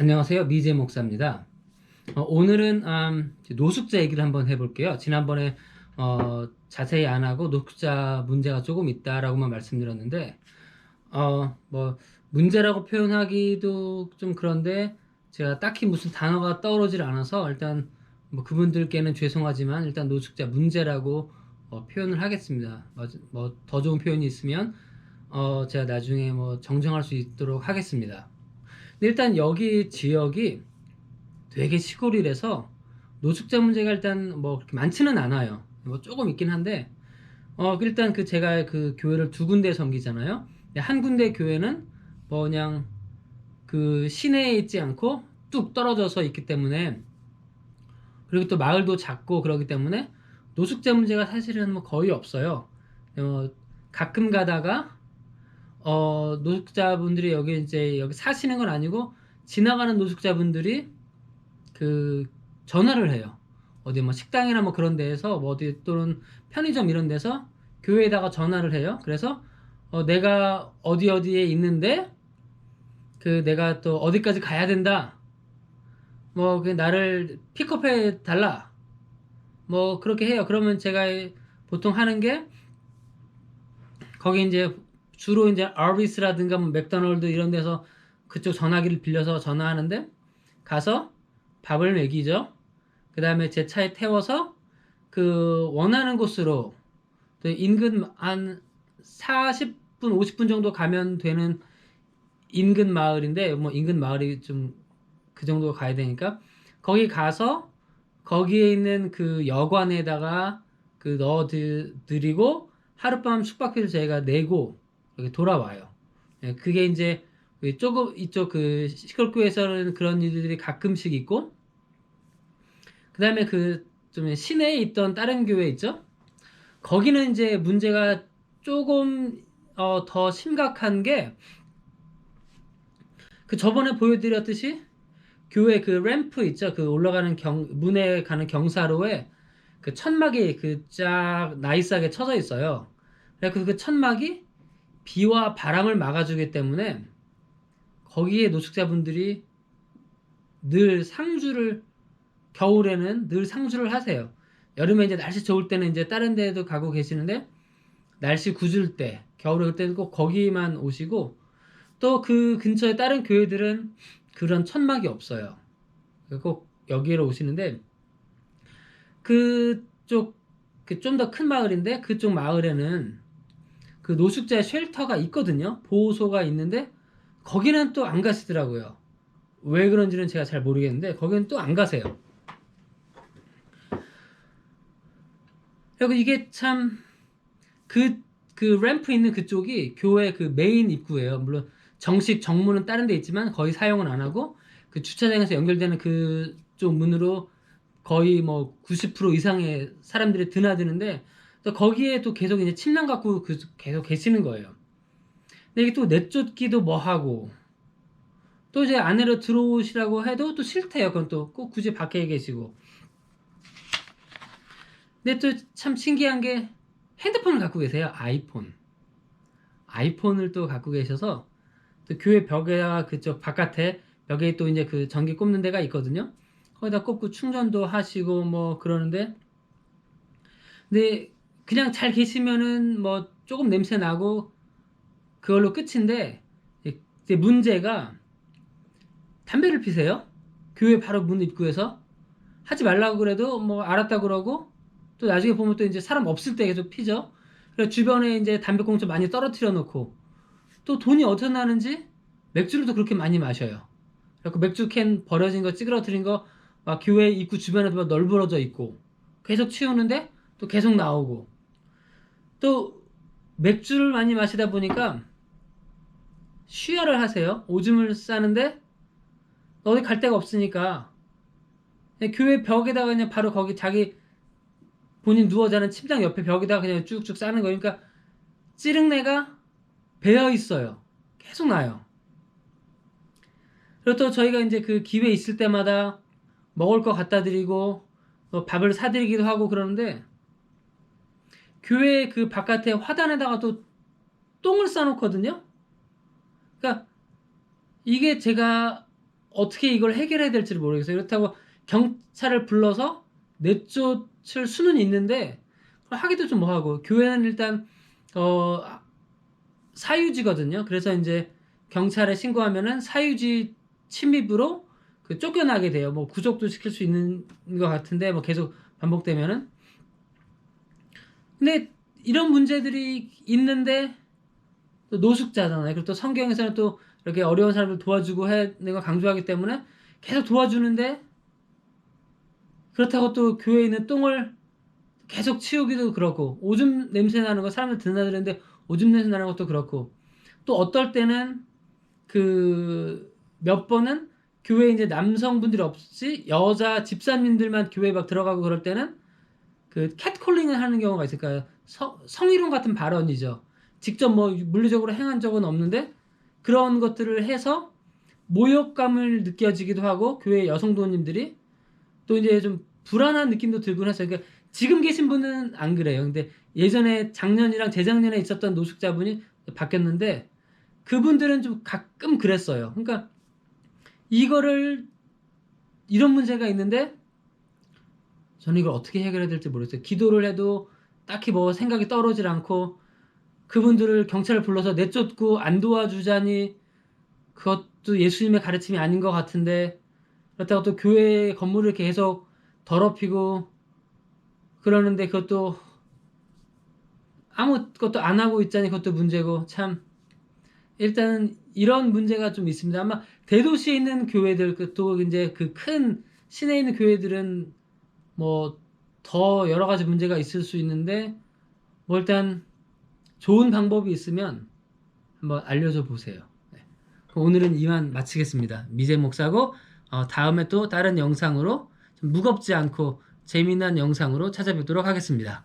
안녕하세요. 미제 목사입니다. 오늘은 노숙자 얘기를 한번 해볼게요. 지난번에 자세히 안 하고 노숙자 문제가 조금 있다라고만 말씀드렸는데 뭐 문제라고 표현하기도 좀 그런데 제가 딱히 무슨 단어가 떠오르질 않아서 일단 뭐 그분들께는 죄송하지만 일단 노숙자 문제라고 표현을 하겠습니다. 뭐 더 좋은 표현이 있으면 제가 나중에 뭐 정정할 수 있도록 하겠습니다. 근데 일단 여기 지역이 되게 시골이라서 노숙자 문제가 일단 뭐 그렇게 많지는 않아요. 뭐 조금 있긴 한데 일단 그 제가 그 교회를 두 군데 섬기잖아요. 근데 한 군데 교회는 뭐 그냥 그 시내에 있지 않고 뚝 떨어져서 있기 때문에, 그리고 또 마을도 작고 그러기 때문에 노숙자 문제가 사실은 뭐 거의 없어요. 어, 가끔 가다가 노숙자분들이 여기 이제 여기 사시는 건 아니고 지나가는 노숙자분들이 그 전화를 해요. 어디 뭐 식당이나 뭐 그런 데에서 뭐 어디 또는 편의점 이런 데서 교회에다가 전화를 해요. 그래서 내가 어디 어디에 있는데 그 내가 또 어디까지 가야 된다. 뭐 그 나를 픽업해 달라. 뭐 그렇게 해요. 그러면 제가 보통 하는 게 거기 이제 주로 이제 아비스라든가 뭐 맥도날드 이런 데서 그쪽 전화기를 빌려서 전화하는데 가서 밥을 먹이죠. 그 다음에 제 차에 태워서 그 원하는 곳으로 인근 한 40분, 50분 정도 가면 되는 인근 마을인데, 뭐 인근 마을이 좀 그 정도 가야 되니까 거기 가서 거기에 있는 그 여관에다가 그 넣어 드리고 하룻밤 숙박비를 저희가 내고 여기 돌아와요. 예, 그게 이제 조금 이쪽 그 시골교에서는 그런 일들이 가끔씩 있고, 그 다음에 그 좀 시내에 있던 다른 교회 있죠? 거기는 이제 문제가 조금 더 심각한 게, 그 저번에 보여드렸듯이 교회 그 램프 있죠? 그 올라가는 문에 가는 경사로에 그 천막이 그 쫙 나이스하게 쳐져 있어요. 그래서 그 천막이 비와 바람을 막아주기 때문에 거기에 노숙자분들이 늘 상주를, 겨울에는 늘 상주를 하세요. 여름에 이제 날씨 좋을 때는 이제 다른 데도 가고 계시는데, 날씨 굳을 때, 겨울에 올 때는 꼭 거기만 오시고, 또 그 근처에 다른 교회들은 그런 천막이 없어요. 꼭 여기로 오시는데, 그쪽 그 좀 더 큰 마을인데 그쪽 마을에는 그 노숙자 쉘터가 있거든요. 보호소가 있는데 거기는 또 안 가시더라고요. 왜 그런지는 제가 잘 모르겠는데 거기는 또 안 가세요. 그리고 이게 참 그 램프 있는 그쪽이 교회 그 메인 입구예요. 물론 정식 정문은 다른 데 있지만 거의 사용은 안 하고 그 주차장에서 연결되는 그쪽 문으로 거의 뭐 90% 이상의 사람들이 드나드는데, 또 거기에 또 계속 이제 침낭 갖고 계속 계시는 거예요. 근데 이게 또 내쫓기도 뭐하고, 또 이제 안으로 들어오시라고 해도 또 싫대요. 그건 또 꼭 굳이 밖에 계시고. 근데 또 참 신기한 게 핸드폰을 갖고 계세요. 아이폰을 또 갖고 계셔서 또 교회 벽에다가 그쪽 바깥에 벽에 또 이제 그 전기 꼽는 데가 있거든요. 거기다 꼽고 충전도 하시고 뭐 그러는데, 근데 그냥 잘 계시면은 뭐 조금 냄새 나고 그걸로 끝인데, 이제 문제가 담배를 피세요. 교회 바로 문 입구에서. 하지 말라고 그래도 뭐 알았다 그러고, 또 나중에 보면 또 이제 사람 없을 때 계속 피죠. 그래서 주변에 이제 담배꽁초 많이 떨어뜨려 놓고, 또 돈이 어디서 나는지 맥주를 또 그렇게 많이 마셔요. 그래서 맥주 캔 버려진 거 찌그러뜨린 거 막 교회 입구 주변에도 막 널브러져 있고, 계속 치우는데 또 계속 나오고, 또 맥주를 많이 마시다 보니까 쉬야를 하세요. 오줌을 싸는데 어디 갈 데가 없으니까 그냥 교회 벽에다가 그냥 바로 거기 자기 본인 누워 자는 침장 옆에 벽에다가 그냥 쭉쭉 싸는 거니까 찌릉내가 배어 있어요. 계속 나요. 그리고 또 저희가 이제 그 기회 있을 때마다 먹을 거 갖다 드리고 밥을 사드리기도 하고 그러는데, 교회 그 바깥에 화단에다가 또 똥을 싸놓거든요. 그러니까 이게 제가 어떻게 이걸 해결해야 될지를 모르겠어요. 그렇다고 경찰을 불러서 내쫓을 수는 있는데 하기도 좀 뭐하고, 교회는 일단 어 사유지거든요. 그래서 이제 경찰에 신고하면은 사유지 침입으로 그 쫓겨나게 돼요. 뭐 구속도 시킬 수 있는 것 같은데 뭐 계속 반복되면은. 근데 이런 문제들이 있는데 또 노숙자잖아요. 그리고 또 성경에서는 또 이렇게 어려운 사람들 도와주고 해야 되는 걸 강조하기 때문에 계속 도와주는데, 그렇다고 또 교회에 있는 똥을 계속 치우기도 그렇고, 오줌 냄새 나는 거 사람들 드나드는데 오줌 냄새 나는 것도 그렇고, 또 어떨 때는 그 몇 번은 교회에 이제 남성분들이 없이 여자 집사님들만 교회에 막 들어가고 그럴 때는 그 캣콜링을 하는 경우가 있을까요? 성희롱 같은 발언이죠. 직접 뭐 물리적으로 행한 적은 없는데 그런 것들을 해서 모욕감을 느껴지기도 하고, 교회 여성도님들이 또 이제 좀 불안한 느낌도 들곤 했어요. 그러니까 지금 계신 분은 안 그래요. 근데 예전에 작년이랑 재작년에 있었던 노숙자분이 바뀌었는데 그분들은 좀 가끔 그랬어요. 그러니까 이거를, 이런 문제가 있는데 저는 이걸 어떻게 해결해야 될지 모르겠어요. 기도를 해도 딱히 뭐 생각이 떨어질 않고, 그분들을 경찰을 불러서 내쫓고 안 도와주자니 그것도 예수님의 가르침이 아닌 것 같은데, 그렇다고 또 교회 건물을 계속 더럽히고 그러는데 그것도 아무것도 안 하고 있자니 그것도 문제고, 참 일단은 이런 문제가 좀 있습니다. 아마 대도시에 있는 교회들, 또 이제 그 큰 시내에 있는 교회들은 뭐 더 여러 가지 문제가 있을 수 있는데, 뭐 일단 좋은 방법이 있으면 한번 알려줘 보세요. 네. 그럼 오늘은 이만 마치겠습니다. 미제 목사고, 다음에 또 다른 영상으로 좀 무겁지 않고 재미난 영상으로 찾아뵙도록 하겠습니다.